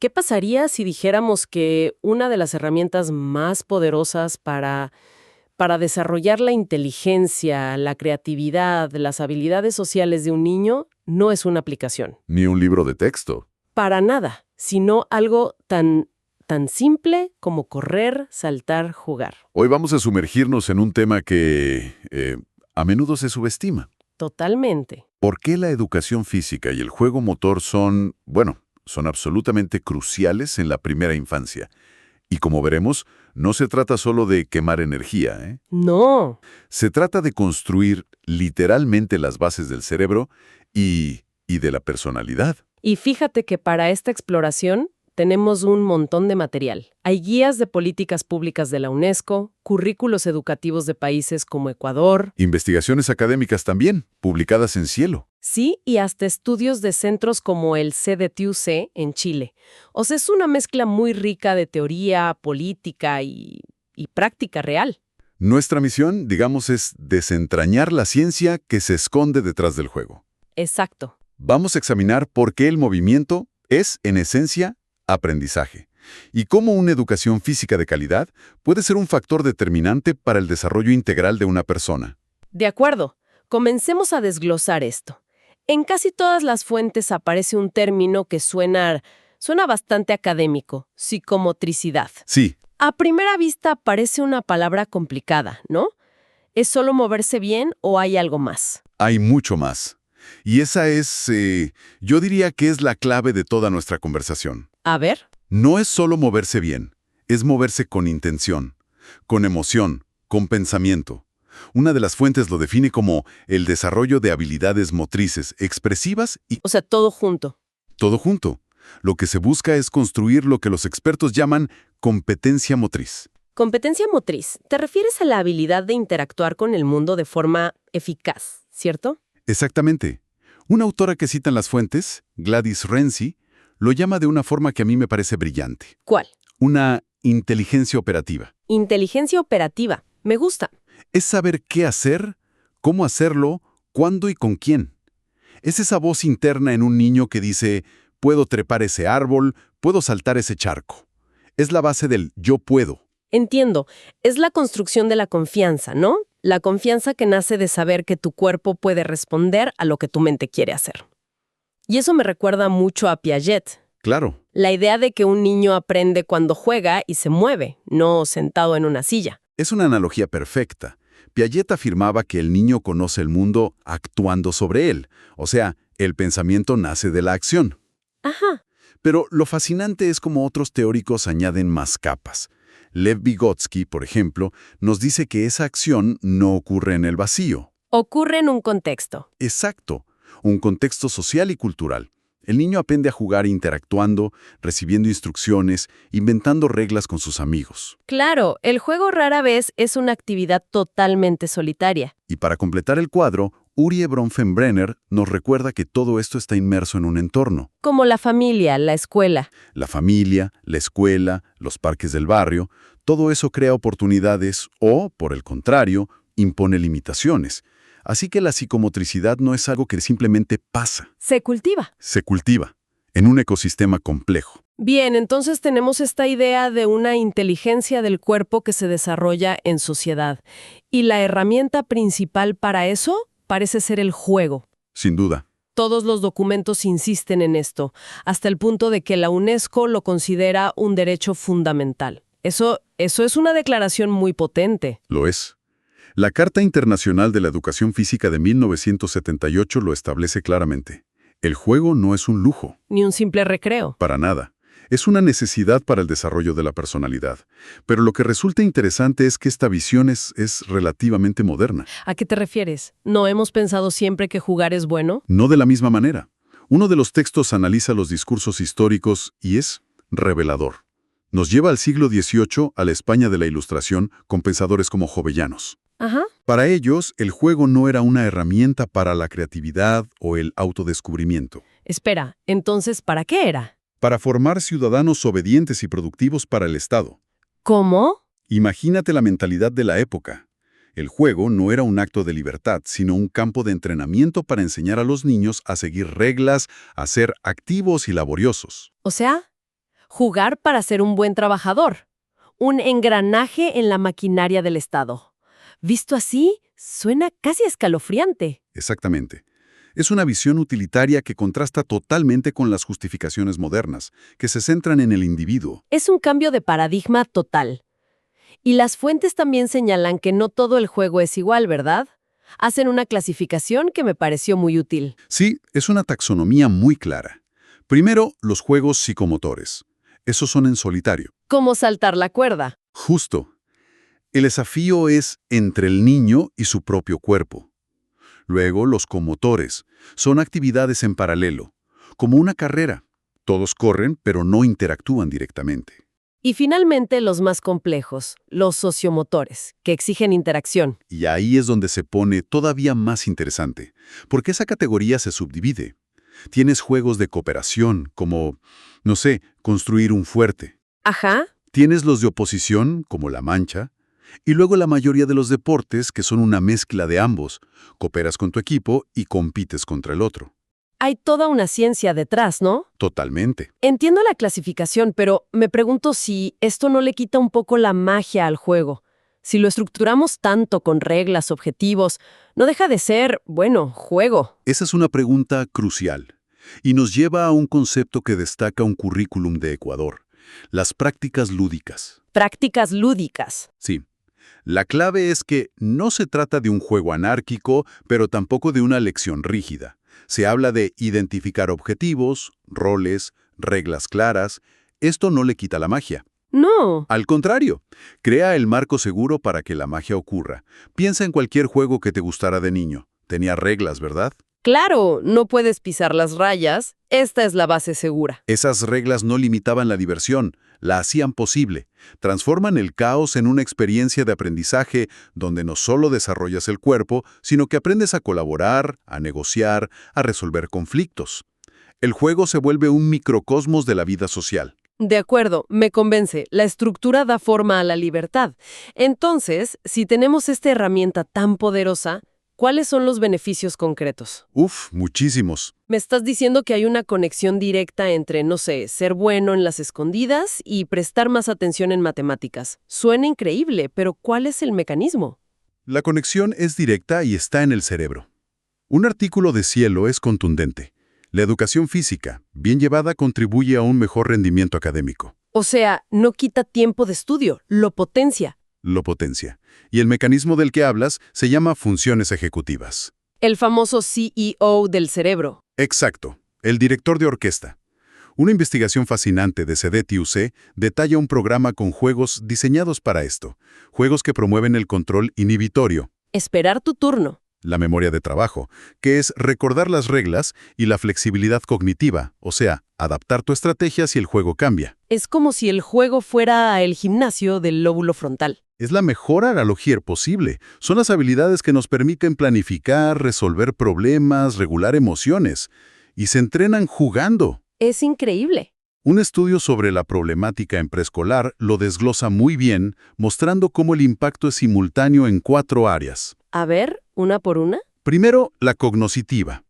¿Qué pasaría si dijéramos que una de las herramientas más poderosas para desarrollar la inteligencia, la creatividad, las habilidades sociales de un niño no es una aplicación? Ni un libro de texto. Para nada, sino algo tan simple como correr, saltar, jugar. Hoy vamos a sumergirnos en un tema que a menudo se subestima. Totalmente. ¿Por qué la educación física y el juego motor son absolutamente cruciales en la primera infancia? Y como veremos, no se trata solo de quemar energía, ¿eh? No. Se trata de construir literalmente las bases del cerebro y de la personalidad. Y fíjate que para esta exploración tenemos un montón de material. Hay guías de políticas públicas de la UNESCO, currículos educativos de países como Ecuador. Investigaciones académicas también, publicadas en Cielo. Sí, y hasta estudios de centros como el CDTUC en Chile. O sea, es una mezcla muy rica de teoría, política y práctica real. Nuestra misión, digamos, es desentrañar la ciencia que se esconde detrás del juego. Exacto. Vamos a examinar por qué el movimiento es, en esencia, aprendizaje, y cómo una educación física de calidad puede ser un factor determinante para el desarrollo integral de una persona. De acuerdo. Comencemos a desglosar esto. En casi todas las fuentes aparece un término que suena bastante académico: psicomotricidad. Sí, A primera vista parece una palabra complicada, ¿no? ¿Es solo moverse bien o hay algo más? hay mucho más. Y esa es, yo diría que es la clave de toda nuestra conversación. A ver. No es solo moverse bien, es moverse con intención, con emoción, con pensamiento. Una de las fuentes lo define como el desarrollo de habilidades motrices, expresivas y O sea, todo junto. todo junto. Lo que se busca es construir lo que los expertos llaman competencia motriz. Competencia motriz. Te refieres a la habilidad de interactuar con el mundo de forma eficaz, ¿cierto? Exactamente. Una autora que citan las fuentes, Gladys Renzi, lo llama de una forma que a mí me parece brillante. ¿Cuál? Una inteligencia operativa. Inteligencia operativa. Me gusta. Es saber qué hacer, cómo hacerlo, cuándo y con quién. Es esa voz interna en un niño que dice, puedo trepar ese árbol, puedo saltar ese charco. Es la base del yo puedo. Entiendo. Es la construcción de la confianza, ¿no? La confianza que nace de saber que tu cuerpo puede responder a lo que tu mente quiere hacer. Y eso me recuerda mucho a Piaget. Claro, La idea de que un niño aprende cuando juega y se mueve, no sentado en una silla. es una analogía perfecta. Piaget afirmaba que el niño conoce el mundo actuando sobre él. O sea, el pensamiento nace de la acción. Ajá. Pero lo fascinante es cómo otros teóricos añaden más capas. Lev Vygotsky, por ejemplo, nos dice que esa acción no ocurre en el vacío. Ocurre en un contexto. Exacto, un contexto social y cultural. El niño aprende a jugar interactuando, recibiendo instrucciones, inventando reglas con sus amigos. Claro, el juego rara vez es una actividad totalmente solitaria. Y para completar el cuadro, Urie Bronfenbrenner nos recuerda que todo esto está inmerso en un entorno. Como la familia, la escuela. La familia, la escuela, los parques del barrio, todo eso crea oportunidades o, por el contrario, impone limitaciones. Así que la psicomotricidad no es algo que simplemente pasa, Se cultiva. se cultiva, en un ecosistema complejo. Bien, entonces tenemos esta idea de una inteligencia del cuerpo que se desarrolla en sociedad. Y la herramienta principal para eso parece ser el juego. Sin duda. Todos los documentos insisten en esto, hasta el punto de que la UNESCO lo considera un derecho fundamental. Eso es una declaración muy potente. Lo es. La Carta Internacional de la Educación Física de 1978 lo establece claramente. El juego no es un lujo. Ni un simple recreo. Para nada. Es una necesidad para el desarrollo de la personalidad. Pero lo que resulta interesante es que esta visión es relativamente moderna. ¿A qué te refieres? ¿No hemos pensado siempre que jugar es bueno? No de la misma manera. Uno de los textos analiza los discursos históricos y es revelador. Nos lleva al siglo XVIII, a la España de la Ilustración, con pensadores como Jovellanos. Ajá. Para ellos, el juego no era una herramienta para la creatividad o el autodescubrimiento. Espera, entonces, ¿para qué era? Para formar ciudadanos obedientes y productivos para el Estado. ¿Cómo? Imagínate la mentalidad de la época. El juego no era un acto de libertad, sino un campo de entrenamiento para enseñar a los niños a seguir reglas, a ser activos y laboriosos. O sea, Jugar para ser un buen trabajador. Un engranaje en la maquinaria del Estado. Visto así, suena casi escalofriante. Exactamente. Es una visión utilitaria que contrasta totalmente con las justificaciones modernas, que se centran en el individuo. Es un cambio de paradigma total. Y las fuentes también señalan que no todo el juego es igual, ¿verdad? Hacen una clasificación que me pareció muy útil. Sí, es una taxonomía muy clara. Primero, los juegos psicomotores. Esos son en solitario. ¿Cómo saltar la cuerda? Justo. El desafío es entre el niño y su propio cuerpo. Luego, los comotores. Son actividades en paralelo, como una carrera. Todos corren, pero no interactúan directamente. Y finalmente los más complejos, los sociomotores, que exigen interacción. Y ahí es donde se pone todavía más interesante, porque esa categoría se subdivide. Tienes juegos de cooperación, como, no sé, construir un fuerte. Ajá. Tienes los de oposición, como la mancha, y luego la mayoría de los deportes, que son una mezcla de ambos. Cooperas con tu equipo y compites contra el otro. Hay toda una ciencia detrás, ¿no? Totalmente. Entiendo la clasificación, pero me pregunto si esto no le quita un poco la magia al juego. Si lo estructuramos tanto con reglas, objetivos, no deja de ser, bueno, juego. Esa es una pregunta crucial, y nos lleva a un concepto que destaca un currículum de Ecuador: las prácticas lúdicas. Prácticas lúdicas. Sí. La clave es que no se trata de un juego anárquico, pero tampoco de una lección rígida. Se habla de identificar objetivos, roles, reglas claras. Esto no le quita la magia. No. Al contrario, crea el marco seguro para que la magia ocurra. Piensa en cualquier juego que te gustara de niño. Tenía reglas, ¿verdad? Claro, no puedes pisar las rayas. Esta es la base segura. Esas reglas no limitaban la diversión, la hacían posible. Transforman el caos en una experiencia de aprendizaje donde no solo desarrollas el cuerpo, sino que aprendes a colaborar, a negociar, a resolver conflictos. El juego se vuelve un microcosmos de la vida social. De acuerdo, me convence. La estructura da forma a la libertad. Entonces, si tenemos esta herramienta tan poderosa, ¿cuáles son los beneficios concretos? Muchísimos. Me estás diciendo que hay una conexión directa entre, no sé, ser bueno en las escondidas y prestar más atención en matemáticas. Suena increíble, pero ¿cuál es el mecanismo? La conexión es directa y está en el cerebro. Un artículo de Cielo es contundente. La educación física, bien llevada, contribuye a un mejor rendimiento académico. O sea, no quita tiempo de estudio, lo potencia. Lo potencia. Y el mecanismo del que hablas se llama funciones ejecutivas. El famoso CEO del cerebro. Exacto, el director de orquesta. Una investigación fascinante de CDTUC detalla un programa con juegos diseñados para esto. Juegos que promueven el control inhibitorio. Esperar tu turno. La memoria de trabajo, que es recordar las reglas, y la flexibilidad cognitiva, o sea, adaptar tu estrategia si el juego cambia. Es como si el juego fuera el gimnasio del lóbulo frontal. Es la mejor analogía posible. Son las habilidades que nos permiten planificar, resolver problemas, regular emociones. Y se entrenan jugando. Es increíble. Un estudio sobre la problemática en preescolar lo desglosa muy bien, mostrando cómo el impacto es simultáneo en 4 áreas. A ver, una por una. Primero, la cognoscitiva.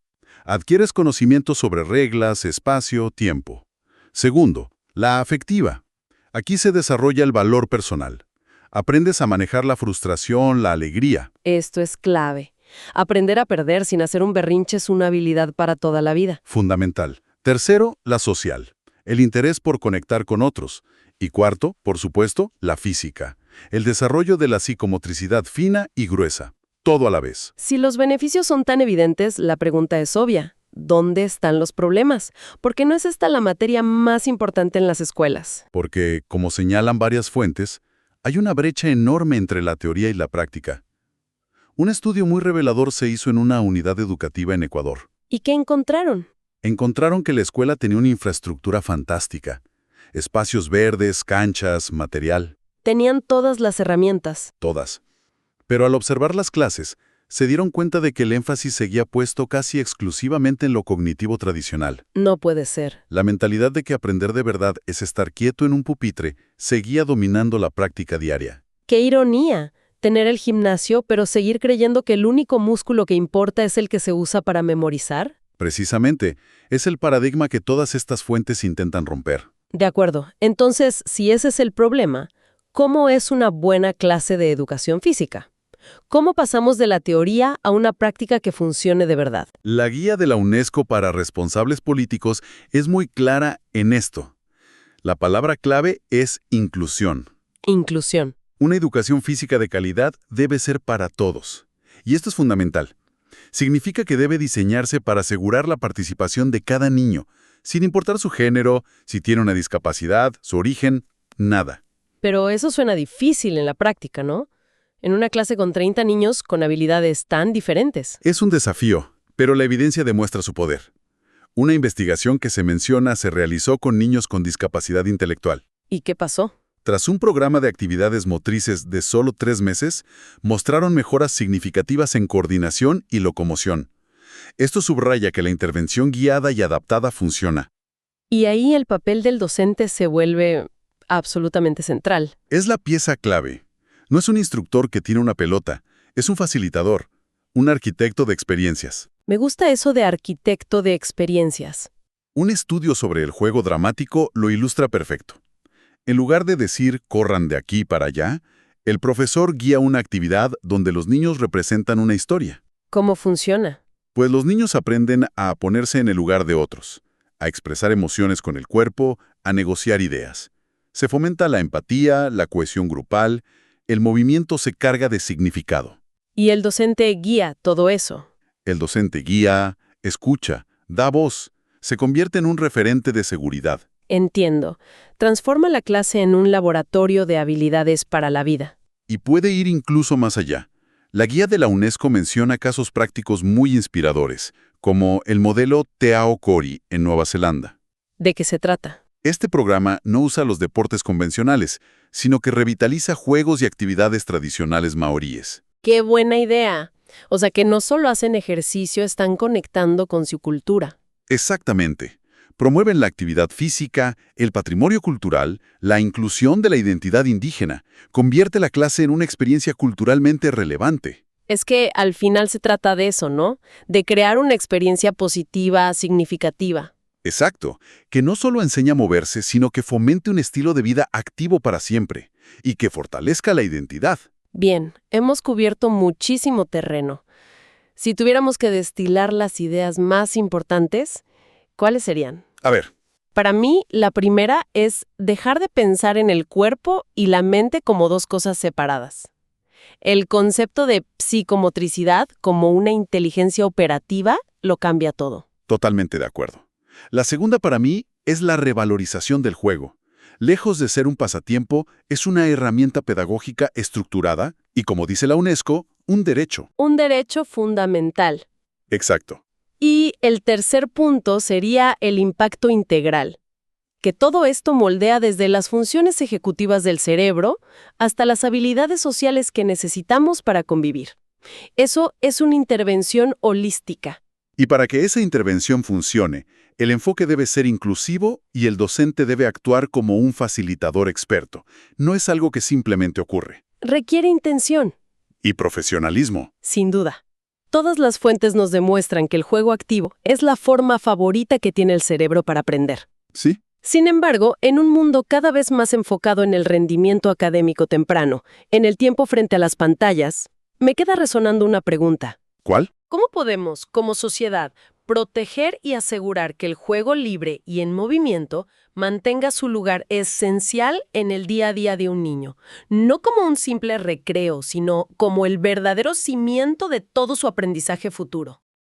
Adquieres conocimientos sobre reglas, espacio, tiempo. Segundo, la afectiva. Aquí se desarrolla el valor personal. Aprendes a manejar la frustración, la alegría. Esto es clave. Aprender a perder sin hacer un berrinche es una habilidad para toda la vida. Fundamental. Tercero, la social. El interés por conectar con otros. Y cuarto, por supuesto, la física. El desarrollo de la psicomotricidad fina y gruesa. Todo a la vez. Si los beneficios son tan evidentes, la pregunta es obvia. ¿Dónde están los problemas? ¿Por qué no es esta la materia más importante en las escuelas? Porque, como señalan varias fuentes, hay una brecha enorme entre la teoría y la práctica. Un estudio muy revelador se hizo en una unidad educativa en Ecuador. ¿Y qué encontraron? Encontraron que la escuela tenía una infraestructura fantástica. Espacios verdes, canchas, material. Tenían todas las herramientas. Todas. Pero al observar las clases, se dieron cuenta de que el énfasis seguía puesto casi exclusivamente en lo cognitivo tradicional. No puede ser. La mentalidad de que aprender de verdad es estar quieto en un pupitre seguía dominando la práctica diaria. ¡Qué ironía! Tener el gimnasio, pero seguir creyendo que el único músculo que importa es el que se usa para memorizar. Precisamente, es el paradigma que todas estas fuentes intentan romper. De acuerdo. Entonces, si ese es el problema, ¿cómo es una buena clase de educación física? ¿Cómo pasamos de la teoría a una práctica que funcione de verdad? La guía de la UNESCO para responsables políticos es muy clara en esto. La palabra clave es inclusión. Inclusión. Una educación física de calidad debe ser para todos. Y esto es fundamental. Significa que debe diseñarse para asegurar la participación de cada niño, sin importar su género, si tiene una discapacidad, su origen, nada. Pero eso suena difícil en la práctica, ¿no? En una clase con 30 niños con habilidades tan diferentes. Es un desafío, pero la evidencia demuestra su poder. Una investigación que se menciona se realizó con niños con discapacidad intelectual. ¿Y qué pasó? Tras un programa de actividades motrices de solo 3 meses, mostraron mejoras significativas en coordinación y locomoción. Esto subraya que la intervención guiada y adaptada funciona. Y ahí el papel del docente se vuelve absolutamente central. Es la pieza clave. No es un instructor que tiene una pelota, es un facilitador, un arquitecto de experiencias. Me gusta eso de arquitecto de experiencias. Un estudio sobre el juego dramático lo ilustra perfecto. En lugar de decir corran de aquí para allá, el profesor guía una actividad donde los niños representan una historia. ¿Cómo funciona? Pues los niños aprenden a ponerse en el lugar de otros, a expresar emociones con el cuerpo, a negociar ideas. Se fomenta la empatía, la cohesión grupal, el movimiento se carga de significado. Y el docente guía todo eso. El docente guía, escucha, da voz, se convierte en un referente de seguridad. Entiendo. Transforma la clase en un laboratorio de habilidades para la vida. Y puede ir incluso más allá. La guía de la UNESCO menciona casos prácticos muy inspiradores, como el modelo Te Ao Kori en Nueva Zelanda. ¿De qué se trata? Este programa no usa los deportes convencionales, sino que revitaliza juegos y actividades tradicionales maoríes. ¡Qué buena idea! O sea que no solo hacen ejercicio, están conectando con su cultura. Exactamente. Promueven la actividad física, el patrimonio cultural, la inclusión de la identidad indígena. Convierte la clase en una experiencia culturalmente relevante. Es que al final se trata de eso, ¿no? De crear una experiencia positiva, significativa. Exacto, que no solo enseña a moverse, sino que fomente un estilo de vida activo para siempre y que fortalezca la identidad. Bien, hemos cubierto muchísimo terreno. Si tuviéramos que destilar las ideas más importantes, ¿cuáles serían? A ver, Para mí, la primera es dejar de pensar en el cuerpo y la mente como dos cosas separadas. El concepto de psicomotricidad como una inteligencia operativa lo cambia todo. totalmente de acuerdo. La segunda para mí es la revalorización del juego. Lejos de ser un pasatiempo, es una herramienta pedagógica estructurada y, como dice la UNESCO, un derecho. Un derecho fundamental. Exacto. Y el tercer punto sería el impacto integral, que todo esto moldea desde las funciones ejecutivas del cerebro hasta las habilidades sociales que necesitamos para convivir. Eso es una intervención holística. Y para que esa intervención funcione, el enfoque debe ser inclusivo y el docente debe actuar como un facilitador experto. No es algo que simplemente ocurre. Requiere intención, Y profesionalismo. sin duda. Todas las fuentes nos demuestran que el juego activo es la forma favorita que tiene el cerebro para aprender. ¿Sí? Sin embargo, en un mundo cada vez más enfocado en el rendimiento académico temprano, en el tiempo frente a las pantallas, me queda resonando una pregunta. ¿Cuál? ¿Cómo podemos, como sociedad, proteger y asegurar que el juego libre y en movimiento mantenga su lugar esencial en el día a día de un niño? No como un simple recreo, sino como el verdadero cimiento de todo su aprendizaje futuro.